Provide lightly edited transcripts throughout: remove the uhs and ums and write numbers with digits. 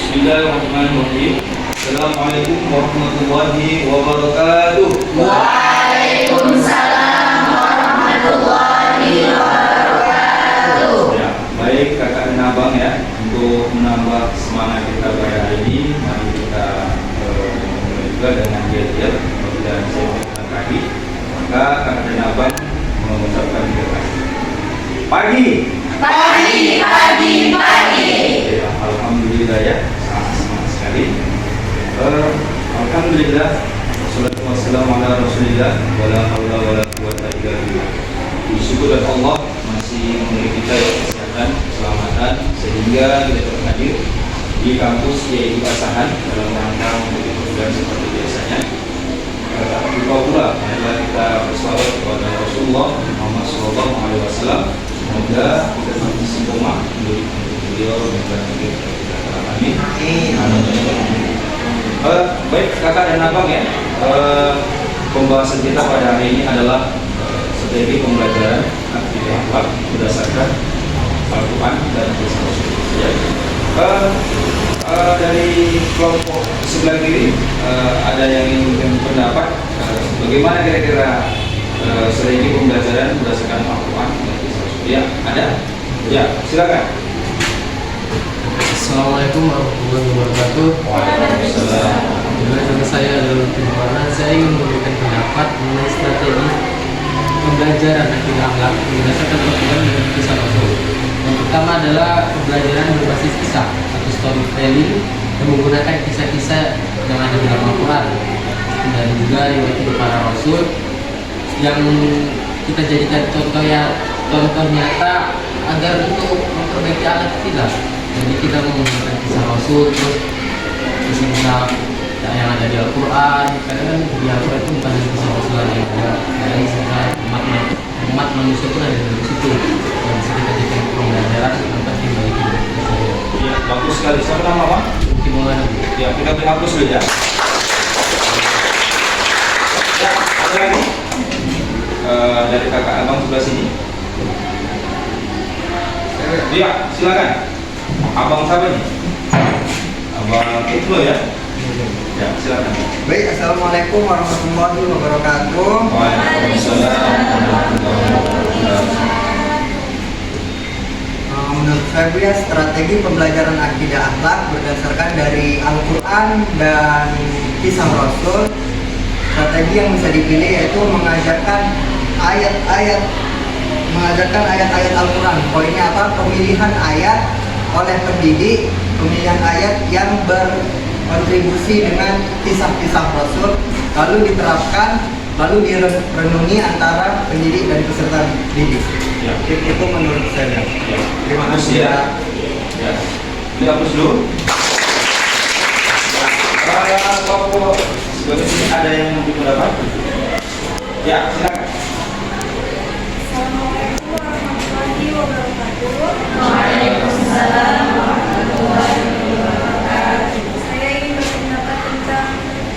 Bismillahirrahmanirrahim. Assalamualaikum warahmatullahi wabarakatuh. Waalaikumsalam warahmatullahi wabarakatuh. Ya, baik kakak dan abang ya, untuk menambah semangat kita pada hari ini, mari kita mulai juga dengan diet apabila saya mengatakan pagi, maka kakak dan abang mengucapkan diet pagi. Pagi, pagi, pagi. Ya, alhamdulillah ya, sangat semangat sekali. Alhamdulillah, wassalatu wassalamu ala rasulillah, wala haula wala quwwata illa billah. Syukur dan Allah masih memberi kita kesehatan, keselamatan sehingga kita berhadir di kampus yaitu Asahan dalam rangka memberi program seperti biasanya. Tak lupa pula adalah kita berselawat kepada Rasulullah Muhammad SAW. Semoga kita semakin istiqomah menjadi beliau dan kita amin. Baik kakak dan abang ya, pembahasan kita pada hari ini adalah strategi pembelajaran akidah akhlak berdasarkan Al-Quran dan Kisah Rasul. Ya. Dari kelompok sebelah kiri ada yang ingin pendapat bagaimana kira-kira strategi pembelajaran berdasarkan Al-Quran dan Kisah Rasul. Ya, ada? Ya, silakan. Assalamualaikum warahmatullahi wabarakatuh. Waalaikumsalam. Nama saya adalah Timurana. Saya ingin memberikan pendapat mengenai strategi pembelajaran akidah akhlak berdasarkan Al-Quran dan Kisah Rasul. Yang pertama adalah pembelajaran berbasis kisah atau storytelling yang menggunakan kisah-kisah yang ada dalam Al-Quran dan juga riwayat para Rasul yang kita jadikan contoh nyata agar untuk memperbaiki akhlak kita. Jadi kita menggunakan kisah Rasul, terus kisah yang ada di Al-Quran. Karena kan di Al-Quran itu bukan hanya kisah Rasul yang ada, dari kisah umat manusia pun ada di situ. Yang bisa kita jadikan pembelajaran yang penting bagi kita. Ya, bagus sekali. Siapa nama Pak? Gimana? Ya, kita berhapus dulu ya. Ya, ada lagi? Dari kakak abang sebelah sini. Ya, silakan. Abang siapa nih? Abang Ibnu ya? Ya, silakan. Baik, assalamualaikum warahmatullahi wabarakatuh. Waalaikumsalam warahmatullahi wabarakatuh. Menurut saya strategi pembelajaran akidah akhlak berdasarkan dari Al-Quran dan Kisah Rasul. Strategi yang bisa dipilih yaitu mengajarkan ayat-ayat Al-Quran. Poinnya apa? Pemilihan ayat oleh pendidik, pemilihan ayat yang berkontribusi dengan kisah-kisah Rasul, lalu diterapkan, lalu direnungi antara pendidik dan peserta didik. Ya. Itu menurut saya. Ya. Terima Hapus kasih. ya. Ya. Ini hapus dulu. Kalau sebagai sini ada yang mau pendapat? Ya, silakan. Assalamualaikum warahmatullahi wabarakatuh. Waalaikumsalam warahmatullahi wabarakatuh. Saya ingin berpendapat tentang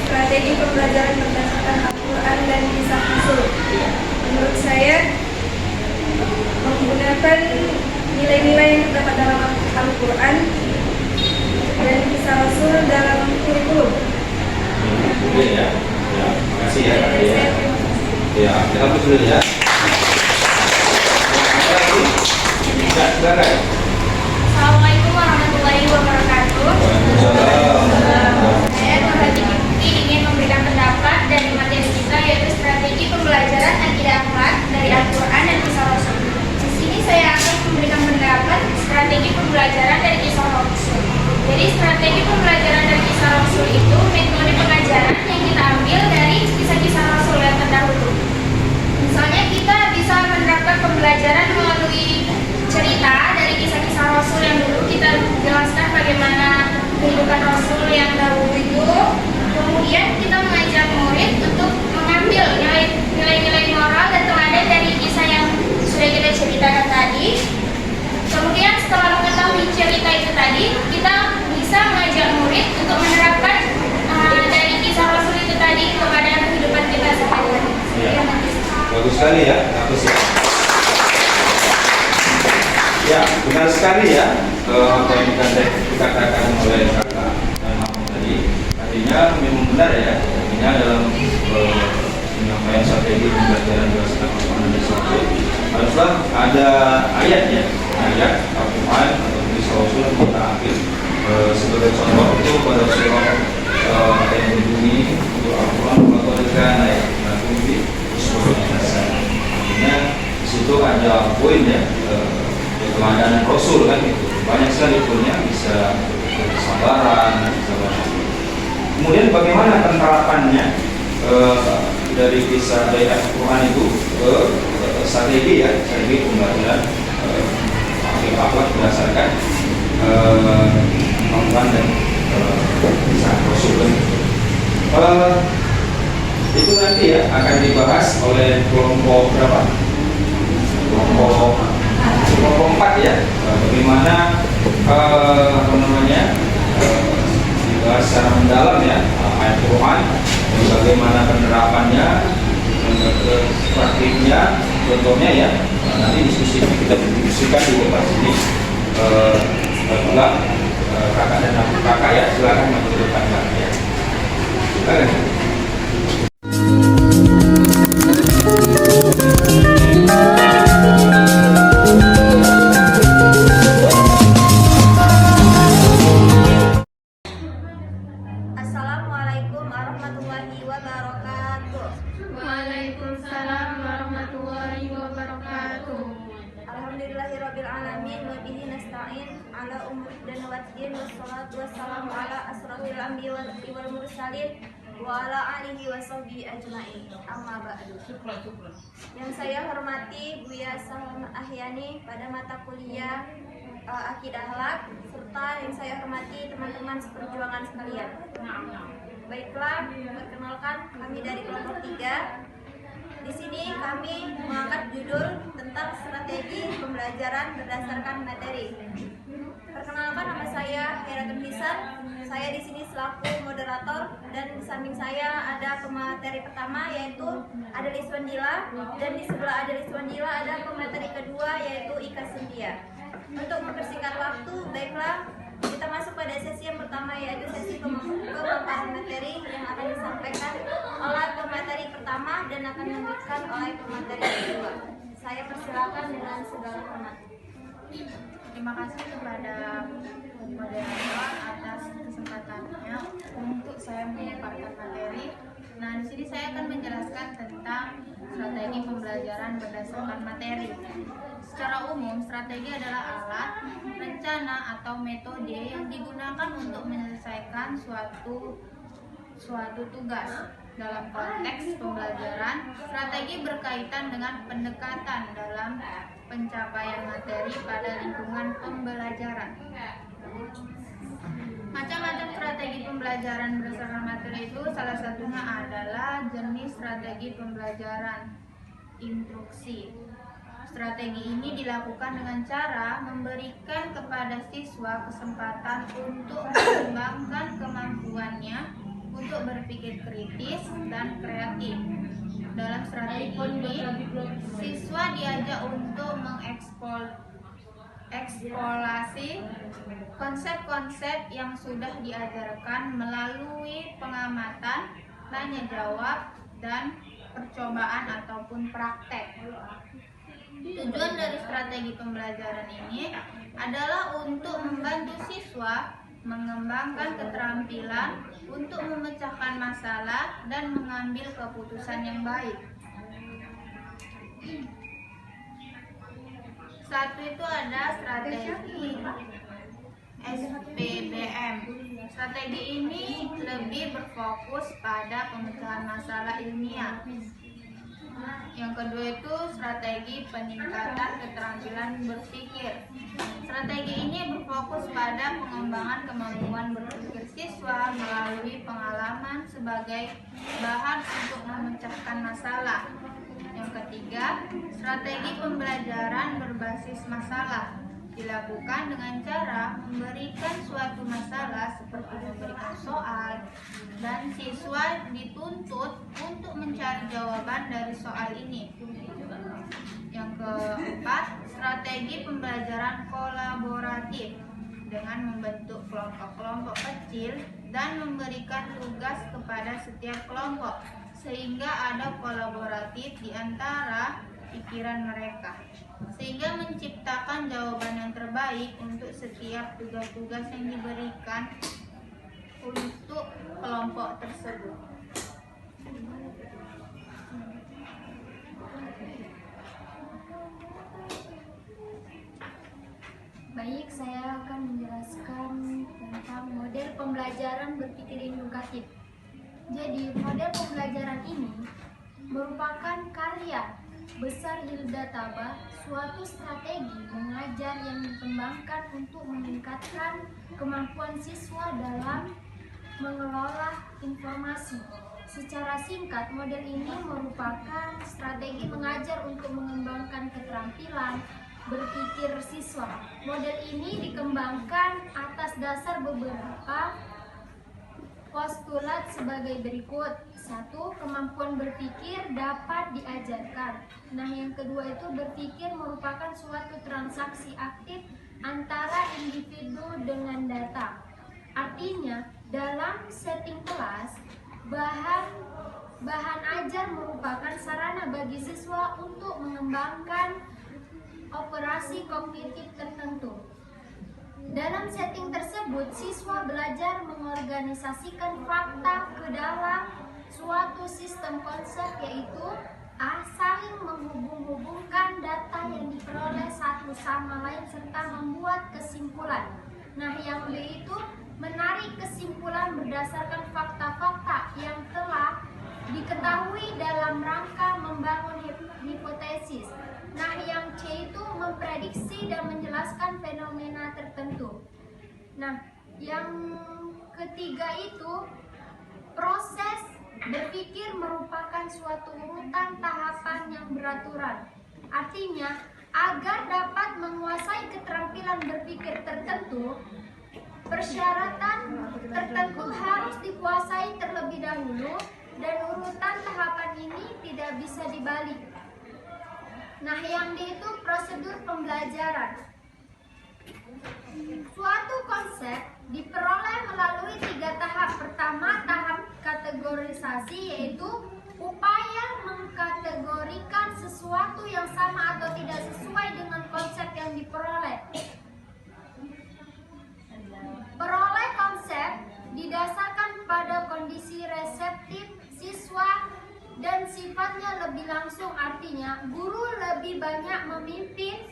strategi pembelajaran berdasarkan Al-Quran dan Kisah Rasul. Menurut saya, menggunakan nilai-nilai yang terdapat dalam Al-Quran dan Kisah Rasul dalam kurikulum. Ya, makasih ya. Dari saya, terima kasih. Ya, kita hapus dulu ya. Ya, silakan. Assalamualaikum warahmatullahi wabarakatuh. Saya Nurhati Kipti ingin memberikan pendapat dari materi kita yaitu strategi pembelajaran akidah akhlak dari Al-Quran dan Kisah Rasul. Di sini saya akan memberikan pendapat strategi pembelajaran dari Kisah Rasul. Jadi strategi pembelajaran dari Kisah Rasul itu metode pengajaran yang kita ambil dari kisah-kisah Rasul yang terdahulu. Misalnya kita bisa menerapkan pembelajaran melalui cerita dari kisah-kisah Rasul yang dulu, kita jelaskan bagaimana kehidupan Rasul yang dahulu itu. Kemudian kita mengajak murid untuk mengambil nilai-nilai moral dan teladan dari kisah yang sudah kita ceritakan tadi. Kemudian setelah mengetahui cerita itu tadi, kita bisa mengajak murid untuk menerapkan dari kisah Rasul itu tadi kepada kehidupan kita sehari-hari. Ya. Bagus sekali ya, bagus ya. Ya, benar sekali ya apa yang dikatakan oleh kakak ayat ya, ayat Al-Quran atau kisah Rasul yang kita ambil sebagai contoh itu pada surah yang berbunyi untuk Al-Quran mengatakan ayat Nabi Uswatun Hasanah. Artinya di situ ada poin ya, keteladanan Rasul kan itu banyak sekali poinnya, bisa kesabaran, kemudian bagaimana penerapannya dari kisah dari Al-Quran itu ke strategi ya, strategi pembelajaran akhlak berdasarkan Al-Quran dan kisah Rasul. Itu nanti ya akan dibahas oleh kelompok berapa? Kelompok 4 ya. Bagaimana dibahas secara mendalam ya ayat Quran, bagaimana penerapannya, praktiknya, contohnya ya. Nanti kita diskusikan di tempat sini. Pula kakak dan anak kakak ya, silakan maju ke depan ya. Silakan. Assalamualaikum warahmatullahi wabarakatuh. Waalaikumsalam warahmatullahi wabarakatuh. Alhamdulillahirabbil alamin wa bihi nasta'in ala umuri dan waddin wassalatu wassalamu ala asrofil anbiya wal mursalin wa ala alihi wa sahbihi ajmain. Amma ba'du. Yang saya hormati Buya Salma Ahyani pada mata kuliah Akidah Akhlak, serta yang saya hormati teman-teman seperjuangan sekalian. Baiklah, perkenalkan kami dari kelompok 3. Di sini kami mengangkat judul tentang strategi pembelajaran berdasarkan materi. Perkenalkan, nama saya Hairatun Hisan. Saya di sini selaku moderator, dan di samping saya ada pemateri pertama yaitu Adel Iswandila, dan di sebelah Adel Iswandila ada pemateri kedua yaitu Ika Cynthia. Untuk mempersingkat waktu, baiklah kita masuk pada sesi yang pertama yaitu sesi pemaparan materi yang akan disampaikan oleh pemateri pertama dan akan dilanjutkan oleh pemateri kedua. Saya persilakan dengan segala hormat. Terima kasih kepada moderator atas kesempatannya untuk saya memaparkan materi. Nah, di sini saya akan menjelaskan tentang strategi pembelajaran berdasarkan materi. Secara umum, strategi adalah alat, rencana atau metode yang digunakan untuk menyelesaikan suatu tugas. Dalam konteks pembelajaran, strategi berkaitan dengan pendekatan dalam pencapaian materi pada lingkungan pembelajaran. Macam-macam strategi pembelajaran berdasarkan materi itu salah satunya adalah jenis strategi pembelajaran instruksi. Strategi ini dilakukan dengan cara memberikan kepada siswa kesempatan untuk mengembangkan kemampuannya untuk berpikir kritis dan kreatif. Dalam strategi ini, siswa diajak untuk mengeksplorasi konsep-konsep yang sudah diajarkan melalui pengamatan, tanya jawab, dan percobaan ataupun praktek. Tujuan dari strategi pembelajaran ini adalah untuk membantu siswa mengembangkan keterampilan untuk memecahkan masalah dan mengambil keputusan yang baik. Satu itu ada strategi SPBM. Strategi ini lebih berfokus pada pemecahan masalah ilmiah. Yang kedua itu strategi peningkatan keterampilan berpikir. Strategi ini berfokus pada pengembangan kemampuan berpikir siswa melalui pengalaman sebagai bahan untuk memecahkan masalah. Yang ketiga, strategi pembelajaran berbasis masalah dilakukan dengan cara memberikan suatu masalah seperti memberikan soal, dan siswa dituntut untuk mencari jawaban dari soal ini. Yang keempat, strategi pembelajaran kolaboratif dengan membentuk kelompok-kelompok kecil dan memberikan tugas kepada setiap kelompok sehingga ada kolaboratif di antara pikiran mereka. sehingga menciptakan jawaban yang terbaik untuk setiap tugas-tugas yang diberikan untuk kelompok tersebut. Baik, saya akan menjelaskan tentang model pembelajaran berpikir indukatif. Jadi, model pembelajaran ini merupakan karya besar Hilda Tabah, suatu strategi mengajar yang dikembangkan untuk meningkatkan kemampuan siswa dalam mengelola informasi. Secara singkat, model ini merupakan strategi mengajar untuk mengembangkan keterampilan berpikir siswa. Model ini dikembangkan atas dasar beberapa postulat sebagai berikut. 1. Kemampuan berpikir dapat diajarkan. Nah, yang kedua itu berpikir merupakan suatu transaksi aktif antara individu dengan data. Artinya, dalam setting kelas, bahan ajar merupakan sarana bagi siswa untuk mengembangkan operasi kognitif tertentu. Dalam setting tersebut, siswa belajar mengorganisasikan fakta ke dalam suatu sistem konsep, yaitu A. Saling menghubung-hubungkan data yang diperoleh satu sama lain serta membuat kesimpulan. Nah, yang B itu menarik kesimpulan berdasarkan fakta-fakta yang telah diketahui dalam rangka membangun hipotesis. Nah, yang C itu memprediksi dan menjelaskan fenomena tertentu. Nah, yang ketiga itu proses berpikir merupakan suatu urutan tahapan yang beraturan. Artinya, agar dapat menguasai keterampilan berpikir tertentu, persyaratan tertentu harus dikuasai terlebih dahulu dan urutan tahapan ini tidak bisa dibalik. Nah, yang D itu prosedur pembelajaran. Suatu konsep diperoleh melalui 3 tahap. Pertama, tahap kategorisasi, yaitu upaya mengkategorikan sesuatu yang sama atau tidak sesuai dengan konsep yang diperoleh. Peroleh konsep didasarkan pada kondisi reseptif siswa dan sifatnya lebih langsung, artinya guru lebih banyak memimpin.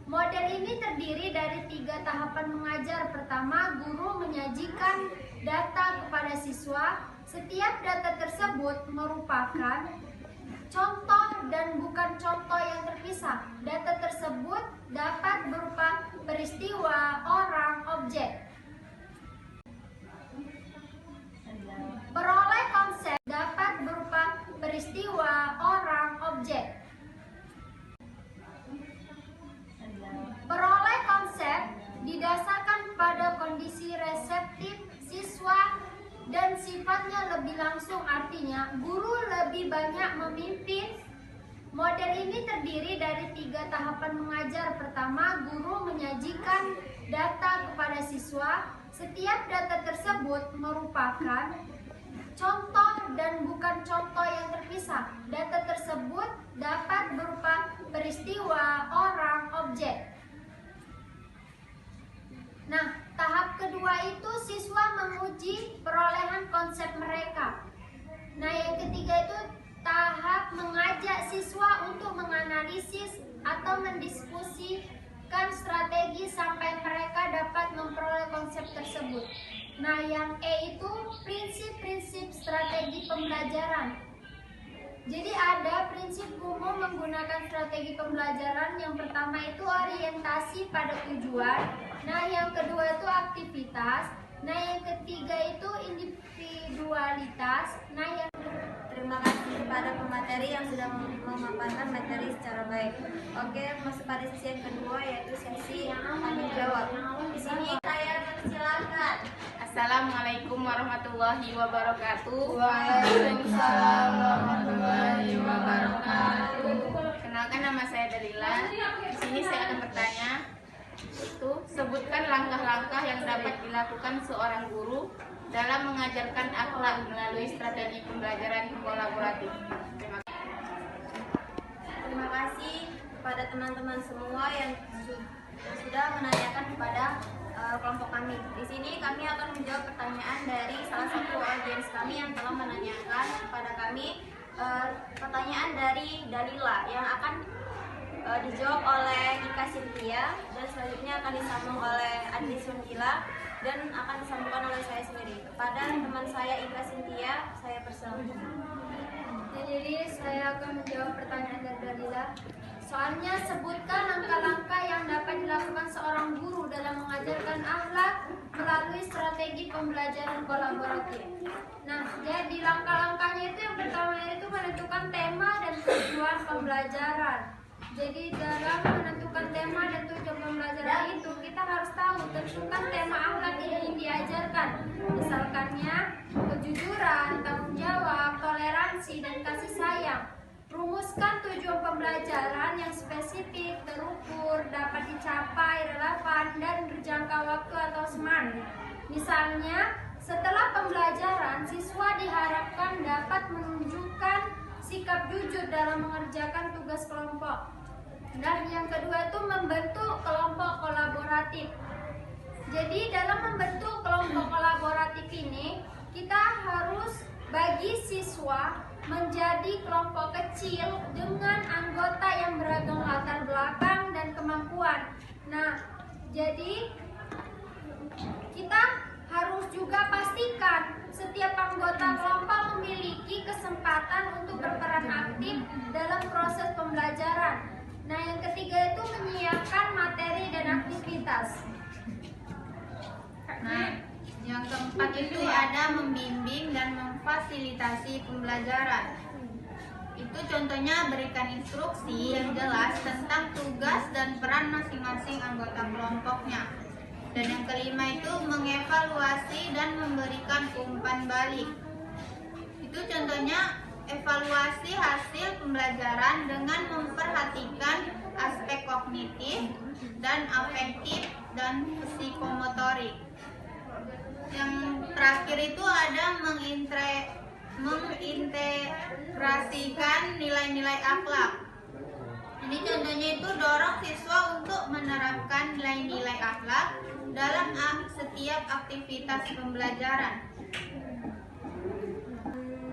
Model ini terdiri dari 3 tahapan mengajar. Pertama, guru menyajikan data kepada siswa. Setiap data tersebut merupakan contoh dan bukan contoh yang terpisah. Data tersebut dapat berupa peristiwa, orang, objek. Peroleh konsep dapat berupa peristiwa, orang, objek. Peroleh konsep didasarkan pada kondisi reseptif siswa dan sifatnya lebih langsung, artinya guru lebih banyak memimpin. Model ini terdiri dari 3 tahapan mengajar. Pertama, guru menyajikan data kepada siswa. Setiap data tersebut merupakan contoh dan bukan contoh yang terpisah. Data tersebut dapat berupa peristiwa, orang, objek. Nah, tahap kedua itu siswa menguji perolehan konsep mereka. Nah, yang ketiga itu tahap mengajak siswa untuk menganalisis atau mendiskusikan strategi sampai mereka dapat memperoleh konsep tersebut. Nah, yang E itu prinsip-prinsip strategi pembelajaran. Jadi ada prinsip umum menggunakan strategi pembelajaran. Yang pertama itu orientasi pada tujuan. Nah, yang kedua itu aktivitas. Nah, yang ketiga itu individualitas. Nah, yang Terima kasih kepada pemateri yang sudah memaparkan materi secara baik. Oke, masuk pada sesi yang kedua, yaitu sesi tanya jawab. Di sini saya persilakan. Assalamualaikum warahmatullahi wabarakatuh. Waalaikumsalam warahmatullahi wabarakatuh. Kenalkan, nama saya Dalila. Di sini saya akan bertanya, sebutkan langkah-langkah yang dapat dilakukan seorang guru dalam mengajarkan akhlak melalui strategi pembelajaran kolaboratif. Terima kasih. kepada teman-teman semua yang sudah menanyakan kepada kelompok kami. Di sini kami akan menjawab pertanyaan dari salah satu audiens kami yang telah menanyakan kepada kami pertanyaan dari Dalila yang akan dijawab oleh Ika Cynthia, dan selanjutnya akan disambung oleh Andi Sungkila dan akan disambungkan oleh saya sendiri. Kepada teman saya Ika Cynthia, saya persilakan. Jadi saya akan menjawab pertanyaan dari Dalila. Soalnya sebutkan langkah-langkah yang dapat dilakukan seorang guru dalam mengajarkan akhlak melalui strategi pembelajaran kolaboratif. Nah, jadi langkah-langkahnya itu yang pertama itu menentukan tema dan tujuan pembelajaran. Jadi dalam menentukan tema dan tujuan pembelajaran itu kita harus tahu tentukan tema akhlak yang diajarkan. Misalkannya kejujuran, tanggung jawab, toleransi, dan kasih sayang. Rumuskan tujuan pembelajaran yang spesifik, terukur, dapat dicapai, relevan, dan berjangka waktu atau SMART. Misalnya, setelah pembelajaran, siswa diharapkan dapat menunjukkan sikap jujur dalam mengerjakan tugas kelompok. Dan yang kedua itu membentuk kelompok kolaboratif. Jadi dalam membentuk kelompok kolaboratif ini, kita harus bagi siswa menjadi kelompok kecil dengan anggota yang beragam latar belakang dan kemampuan. Nah, jadi kita harus juga pastikan setiap anggota kelompok memiliki kesempatan untuk berperan aktif dalam proses pembelajaran. Nah, yang ketiga itu menyiapkan materi dan aktivitas. Nah, yang keempat itu ada membimbing dan memfasilitasi pembelajaran. Itu contohnya berikan instruksi yang jelas tentang tugas dan peran masing-masing anggota kelompoknya. Dan yang kelima itu mengevaluasi dan memberikan umpan balik. Itu contohnya evaluasi hasil pembelajaran dengan memperhatikan aspek kognitif dan afektif dan psikomotorik. Yang terakhir itu ada mengintegrasikan nilai-nilai akhlak. Ini contohnya itu dorong siswa untuk menerapkan nilai-nilai akhlak dalam setiap aktivitas pembelajaran.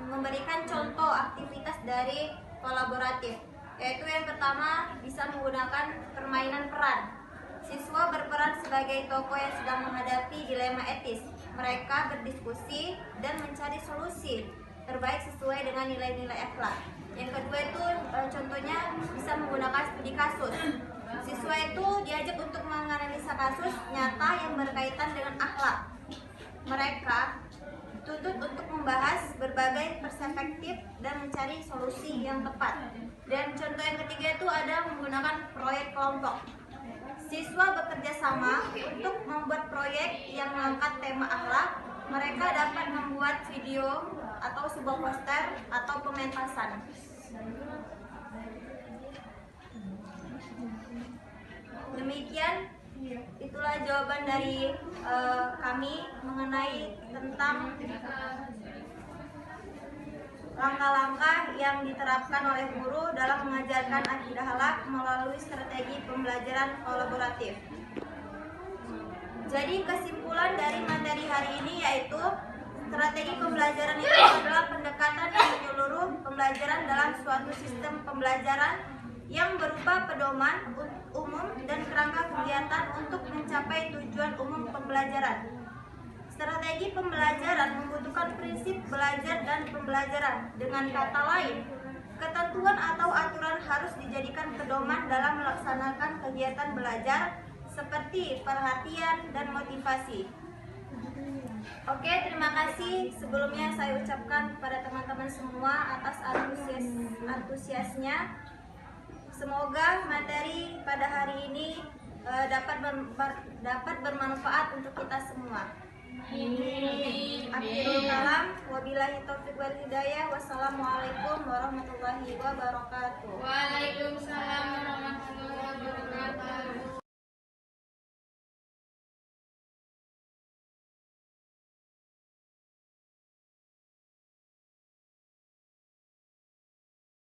Memberikan contoh aktivitas dari kolaboratif, yaitu yang pertama bisa menggunakan permainan peran. Siswa berperan sebagai tokoh yang sedang menghadapi dilema etis. Mereka berdiskusi dan mencari solusi terbaik sesuai dengan nilai-nilai akhlak. Yang kedua itu contohnya bisa menggunakan studi kasus. Siswa itu diajak untuk menganalisa kasus nyata yang berkaitan dengan akhlak. Mereka dituntut untuk membahas berbagai perspektif dan mencari solusi yang tepat. Dan contoh yang ketiga itu ada menggunakan proyek kelompok. Siswa bekerja sama untuk membuat proyek yang mengangkat tema akhlak. Mereka dapat membuat video atau sebuah poster atau pementasan. Demikian, itulah jawaban dari kami mengenai tentang langkah-langkah yang diterapkan oleh guru dalam mengajarkan akidah akhlak melalui strategi pembelajaran kolaboratif. Jadi kesimpulan dari materi hari ini yaitu strategi pembelajaran itu adalah pendekatan yang menyeluruh pembelajaran dalam suatu sistem pembelajaran yang berupa pedoman umum dan kerangka kegiatan untuk mencapai tujuan umum pembelajaran. Strategi pembelajaran membutuhkan prinsip belajar dan pembelajaran. Dengan kata lain, ketentuan atau aturan harus dijadikan pedoman dalam melaksanakan kegiatan belajar seperti perhatian dan motivasi. Oke, terima kasih. Sebelumnya saya ucapkan kepada teman-teman semua atas antusiasnya. Semoga materi pada hari ini dapat bermanfaat untuk kita semua. Akhirul kalam, wabillahi taufiq wal hidayah. Wassalamualaikum warahmatullahi wabarakatuh. Waalaikumsalam warahmatullahi wabarakatuh.